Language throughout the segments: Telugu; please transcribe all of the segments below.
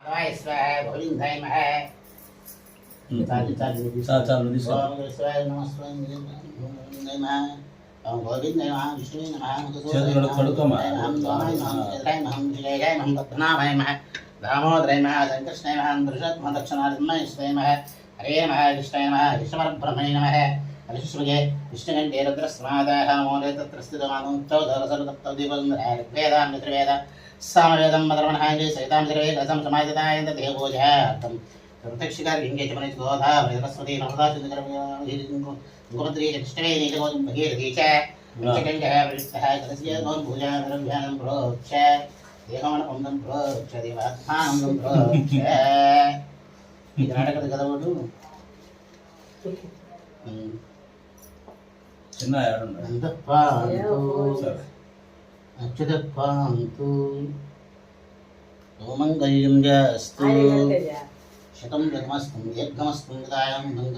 हरे नमः कृष्णाय नमः कृष्णपरब्रह्मणे नमः हरिश्रुगे विष्णुगण्डे रुद्रस्मादाः मूले तत्र स्थितमानं चौदरसर्वतत्त्वदीपं ऋग्वेद सामवेदं मदर्मणहाङ्गे सहितां सर्वेकसं समाहितायन्त देवपूजार्थं प्रत्यक्षिकार्यङ्गे च मनिष्गोधा वैदस्वती नमदा चन्द्रगुरुमद्री कृष्णवे नीलगोजं भगीरथी च पंचगङ्गः प्रविष्टः कलस्य गौं पूजा द्रव्यानं प्रोक्ष देहमनपुन्दं प्रोक्ष देवात्मानं प्रोक्ष ఇది నాటకది కదా వాడు చిన్న అచ్యుతత్వాంతు ఓమంగళ్యం జాస్తు శతం జగమస్తం దీర్ఘమస్తం విదాయం నంద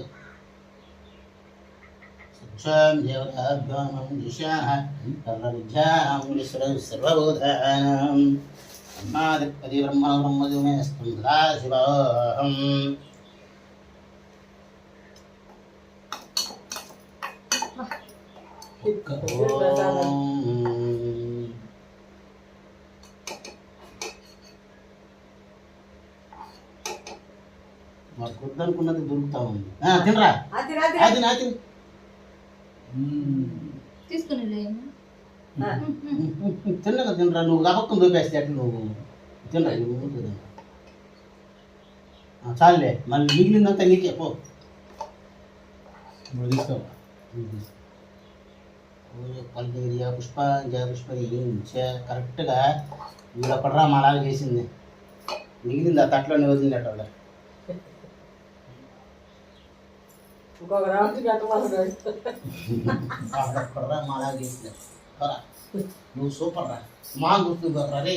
సత్యం దేవతాభ్యామం దిశాః సర్వవిద్యానాం సర్వబోధానాం బ్రహ్మాదిపతి బ్రహ్మ బ్రహ్మజుమేస్తం సదాశివోహం మాకు వద్దనుకున్నది దొరుకుతా ఉంది. తినరా అది నా తిని తిన్నగా తినరా. నువ్వు గబక్కం దూపేస్తే అట్లా నువ్వు తినరా. చాలులే మళ్ళీ మిగిలిందంతా నీకే పో తీసుకో. పల్లేరియా పుష్పాంజ పుష్పయించ కరెక్ట్గా వీడొకడ్రా మాలాగా చేసింది. మిగిలింది ఆ తట్లోనే వదిలినట్టు వాడు. ఒక్కడ్రా మాలాగా చేసింది. నువ్వు సూపర్ రా. మా గుర్తు రే.